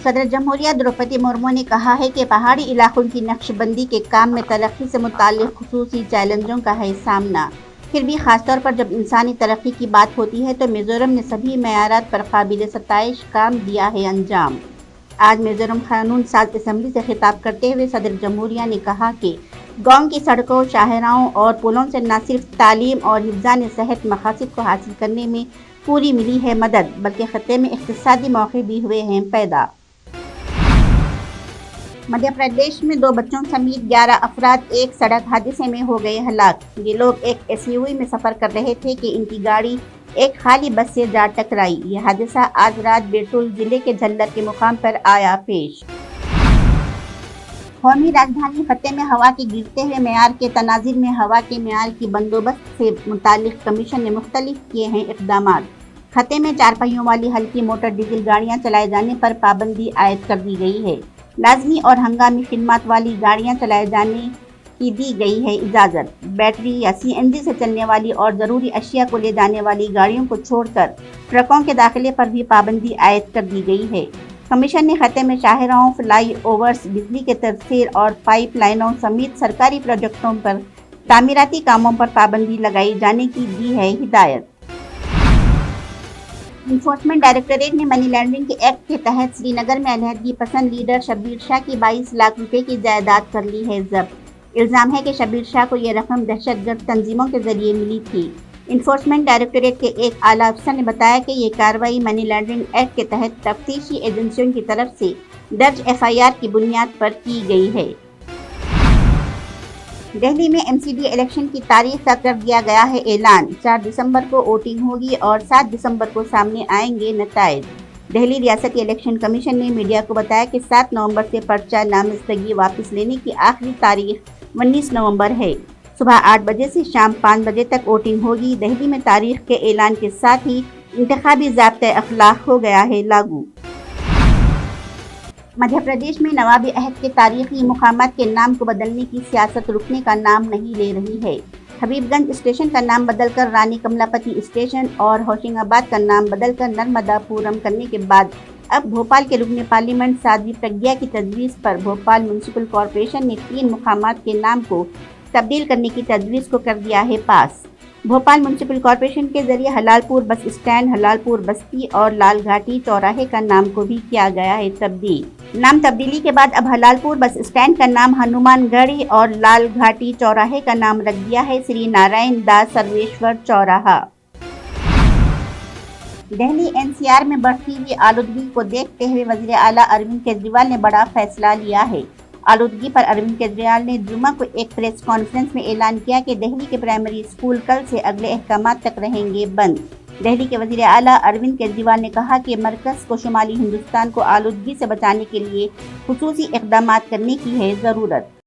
صدر جمہوریہ द्रौपदी मुर्मू ने कहा है कि पहाड़ी इलाकों की नक्शबंदी के काम में तरक्की से मुताल्लिक़ ख़ुसूसी चैलेंजों का है सामना। फिर भी ख़ासतौर पर जब इंसानी तरक्की की बात होती है तो मिज़ोरम ने सभी मेयारात पर काबिल सताइश काम दिया है अंजाम। आज मिज़ोरम कानून साज असम्बली से खिताब करते हुए सदर जमहूरिया ने कहा कि गाँव की सड़कों, शाहराहों और पुलों से न सिर्फ तालीम और हिफ्ज़ान सेहत मकासद को हासिल करने में पूरी मिली है मदद, बल्कि खत्े में इक़्तिसादी मौके भी हुए हैं पैदा। मध्य प्रदेश में 2 बच्चों समेत 11 अफराद एक सड़क हादसे में हो गए हलाक। ये लोग एक SUV में सफ़र कर रहे थे कि इनकी गाड़ी एक खाली बस से जा टकराई। यह हादसा आज रात बैतूल जिले के झल्लर के मुकाम पर आया पेश। कौमी राजधानी खत्े में हवा के गिरते हुए मेयार के तनाज़ुर में हवा के मेयार की बंदोबस्त से मुताल्लिक़ कमीशन ने मुख्तलिफ किए हैं इक़दामात। खत्े में 4 पहियों वाली हल्की मोटर डीजल गाड़ियाँ चलाए जाने पर पाबंदी आयद कर दी गई है। लाजमी और हंगामी खिदमत वाली गाड़ियां चलाए जाने की दी गई है इजाज़त। बैटरी या CNG से चलने वाली और ज़रूरी अशिया को ले जाने वाली गाड़ियों को छोड़कर ट्रकों के दाखिले पर भी पाबंदी आयद कर दी गई है। कमीशन ने खत्े में शाहराहों, फ्लाई ओवर्स, बिजली के तरसील और पाइप लाइनों समेत सरकारी प्रोजेक्टों पर तामीराती कामों पर पाबंदी लगाई जाने की दी है हिदायत। इन्फोर्समेंट डायरेक्टरेट ने मनी लॉन्ड्रिंग के एक्ट के तहत श्रीनगर में अलहदगी पसंद लीडर शब्बीर शाह की 22 लाख रुपए की जायदाद कर ली है जब्त। इल्ज़ाम है कि शब्बीर शाह को ये रकम दहशतगर्द तंजीमों के जरिए मिली थी। इन्फोर्समेंट डायरेक्टरेट के एक आला अफसर ने बताया कि ये कार्रवाई मनी लॉन्ड्रिंग एक्ट के तहत तफ्तीशी एजेंसियों की तरफ से दर्ज FIR की बुनियाद पर की गई है। दिल्ली में MCD इलेक्शन की तारीख का कर दिया गया है ऐलान। 4 दिसंबर को वोटिंग होगी और 7 दिसंबर को सामने आएंगे नताइज। दिल्ली रियासती इलेक्शन कमीशन ने मीडिया को बताया कि 7 नवंबर से पर्चा नामजदगी वापस लेने की आखिरी तारीख 19 नवंबर है। सुबह 8 बजे से शाम 5 बजे तक वोटिंग होगी। दिल्ली में तारीख के ऐलान के साथ ही इंतखाबी ज़ाब्ते अखलाक हो गया है लागू। मध्य प्रदेश में नवाब अहद के तारीखी मुकामात के नाम को बदलने की सियासत रुकने का नाम नहीं ले रही है। हबीबगंज स्टेशन का नाम बदलकर रानी कमलापति स्टेशन और होशंगाबाद का नाम बदलकर नर्मदापुरम करने के बाद अब भोपाल के रुकने पार्लियामेंट साध्वी प्रज्ञा की तजवीज़ पर भोपाल म्यूनसिपल कॉरपोरेशन ने 3 मुकामात के नाम को तब्दील करने की तजवीज़ को कर दिया है पास। भोपाल म्यूनसिपल कॉरपोरेशन के जरिए हलालपुर बस स्टैंड, हलालपुर बस्ती और लाल घाटी चौराहे का नाम को भी किया गया है तब्दील। नाम तब्दीली के बाद अब हलालपुर बस स्टैंड का नाम हनुमानगढ़ी और लाल घाटी चौराहे का नाम रख दिया है श्री नारायण दास सर्वेश्वर चौराहा। दिल्ली NCR में बढ़ती हुई आलूदगी को देखते हुए वज़ीर आला अरविंद केजरीवाल ने बड़ा फैसला लिया है। आलूदगी पर अरविंद केजरीवाल ने जुम्मा को एक प्रेस कॉन्फ्रेंस में ऐलान किया कि दिल्ली के प्राइमरी स्कूल कल से अगले अहकामात तक रहेंगे बंद। दिल्ली के वज़ीर आला अरविंद केजरीवाल ने कहा कि मरकज़ को शुमाली हिंदुस्तान को आलूदगी से बचाने के लिए खुसूसी इक़दामात करने की है ज़रूरत।